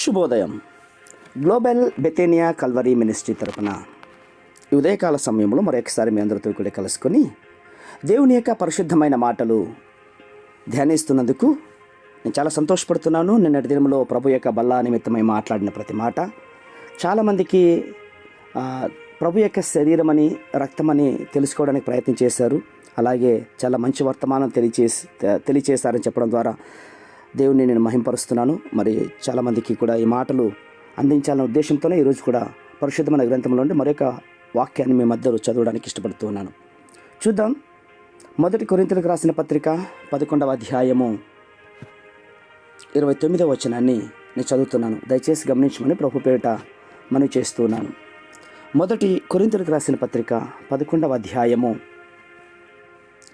శుభోదయం. Global బెతేనియా Calvary ministry తరపున ఈ ఉదయకాల సమయంలో మరొకసారి మీ అందరితో కూడా కలుసుకొని దేవుని యొక్క పరిశుద్ధమైన మాటలు ధ్యానిస్తున్నందుకు నేను చాలా సంతోషపడుతున్నాను. నిన్నటి దినంలో ప్రభు యొక్క బల్ల నిమిత్తమై మాట్లాడిన ప్రతి మాట చాలామందికి ప్రభు యొక్క శరీరం అని రక్తమని తెలుసుకోవడానికి ప్రయత్నం చేశారు. అలాగే చాలా మంచి వర్తమానం తెలియచేశారని చెప్పడం ద్వారా దేవుని నేను మహింపరుస్తున్నాను. మరి చాలామందికి కూడా ఈ మాటలు అందించాలనే ఉద్దేశంతోనే ఈరోజు కూడా పరిశుద్ధమైన గ్రంథంలో నుండి మరొక వాక్యాన్ని మీ మధ్యలో చదవడానికి ఇష్టపడుతున్నాను. చూద్దాం. 1 కొరింథీయులకు రాసిన పత్రిక 11వ అధ్యాయము 29వ వచనాన్ని నేను చదువుతున్నాను. దయచేసి గమనించమని ప్రభు పేరిట మనవి చేస్తున్నాను. 1 కొరింథీయులకు రాసిన పత్రిక 11వ అధ్యాయము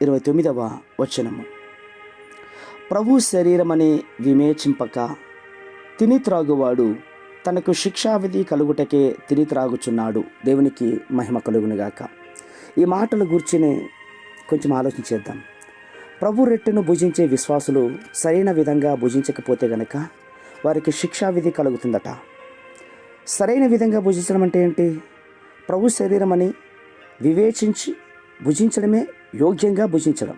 29వ వచనము. ప్రభు శరీరమని వివేచింపక తిని త్రాగువాడు తనకు శిక్షావిధి కలుగుటకే తిని త్రాగుచున్నాడు. దేవునికి మహిమ కలుగునుగాక. ఈ మాటల గురించి కొంచెం ఆలోచన చేద్దాం. ప్రభు రెట్టును భుజించే విశ్వాసులు సరైన విధంగా భుజించకపోతే గనక వారికి శిక్షావిధి కలుగుతుందట. సరైన విధంగా భుజించడం అంటే ఏంటి? ప్రభు శరీరం అని వివేచించి భుజించడమే యోగ్యంగా భుజించడం.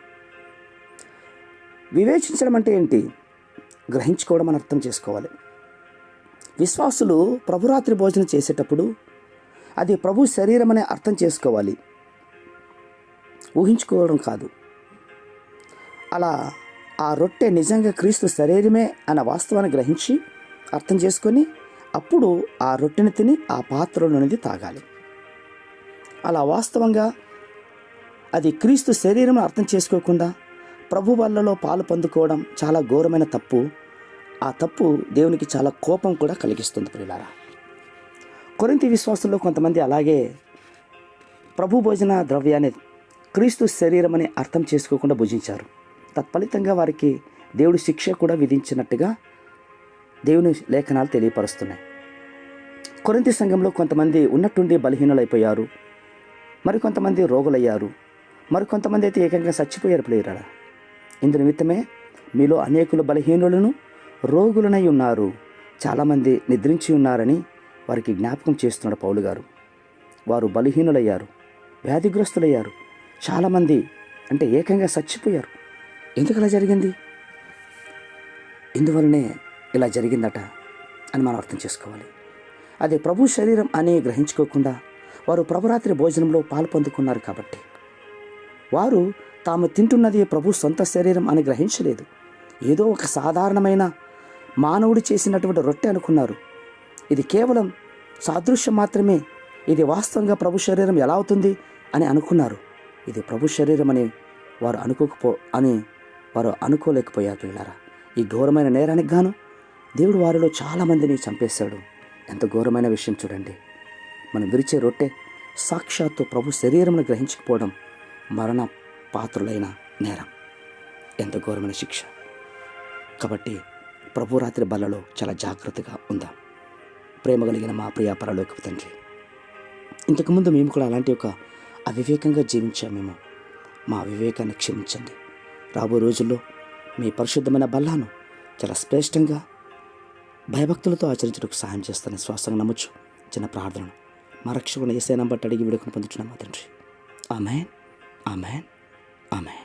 వివేచించడం అంటే ఏంటి? గ్రహించుకోవడం అని అర్థం చేసుకోవాలి. విశ్వాసులు ప్రభురాత్రి భోజనం చేసేటప్పుడు అది ప్రభు శరీరం అనే అర్థం చేసుకోవాలి, ఊహించుకోవడం కాదు. అలా ఆ రొట్టె నిజంగా క్రీస్తు శరీరమే అన్న వాస్తవాన్ని గ్రహించి అర్థం చేసుకొని అప్పుడు ఆ రొట్టెని తిని ఆ పాత్రలోనిది తాగాలి. అలా వాస్తవంగా అది క్రీస్తు శరీరం అర్థం చేసుకోకుండా ప్రభు వల్లలో పాలు పొందుకోవడం చాలా ఘోరమైన తప్పు. ఆ తప్పు దేవునికి చాలా కోపం కూడా కలిగిస్తుంది. ప్రియులారా, కొరింథీ విశ్వాసుల్లో కొంతమంది అలాగే ప్రభు భోజన ద్రవ్యాన్ని క్రీస్తు శరీరం అని అర్థం చేసుకోకుండా భుజించారు. తత్ఫలితంగా వారికి దేవుడి శిక్ష కూడా విధించినట్టుగా దేవుని లేఖనాలు తెలియపరుస్తున్నాయి. కొరింథీ సంఘంలో కొంతమంది ఉన్నట్టుండి బలహీనులైపోయారు, మరికొంతమంది రోగులయ్యారు, మరికొంతమంది అయితే ఏకంగా చచ్చిపోయారు. ప్రియులారా, ఇందు నిమిత్తమే మీలో అనేకులు బలహీనులను రోగులనై ఉన్నారు, చాలామంది నిద్రించి ఉన్నారని వారికి జ్ఞాపకం చేస్తున్నాడు పౌలు గారు. వారు బలహీనులయ్యారు, వ్యాధిగ్రస్తులయ్యారు, చాలామంది అంటే ఏకంగా చచ్చిపోయారు. ఎందుకు అలా జరిగింది? ఇందువలనే ఇలా జరిగిందట అని మనం అర్థం చేసుకోవాలి. అదే ప్రభు శరీరం అని గ్రహించుకోకుండా వారు ప్రభురాత్రి భోజనంలో పాలు పొందుకున్నారు కాబట్టి వారు తాము తింటున్నది ప్రభు సొంత శరీరం అని గ్రహించలేదు. ఏదో ఒక సాధారణమైన మానవుడు చేసినటువంటి రొట్టె అనుకున్నారు. ఇది కేవలం సాదృశ్యం మాత్రమే, ఇది వాస్తవంగా ప్రభు శరీరం ఎలా అవుతుంది అని అనుకున్నారు. ఇది ప్రభు శరీరం అని వారు అనుకోలేకపోయారు. పిల్లారా, ఈ ఘోరమైన నేరానికి గాను దేవుడు వారిలో చాలామందిని చంపేశాడు. ఎంత ఘోరమైన విషయం చూడండి. మనం విరిచే రొట్టె సాక్షాత్తు ప్రభు శరీరంను గ్రహించకపోవడం మరణ పాత్రులైన నేరం. ఎంత ఘోరమైన శిక్ష. కాబట్టి ప్రభు రాత్రి బల్లలో చాలా జాగ్రత్తగా ఉందాం. ప్రేమ కలిగిన మా ప్రియ పరలోకపు తండ్రి, ఇంతకుముందు మేము కూడా అలాంటి ఒక అవివేకంగా జీవించామేమో. మా వివేకాన్ని క్షమించండి. రాబో రోజుల్లో మీ పరిశుద్ధమైన బల్లాను చాలా శ్రేష్టంగా భయభక్తులతో ఆచరించడానికి సహాయం చేస్తానని శ్వాసంగా నమ్మొచ్చు. చిన్న ప్రార్థనను మా రక్షకుని యేసయ్య నంబర్ అడిగి విడుకుని పొందుతున్నాం మా తండ్రి. ఆమేన్, ఆమేన్, ఆమేన్.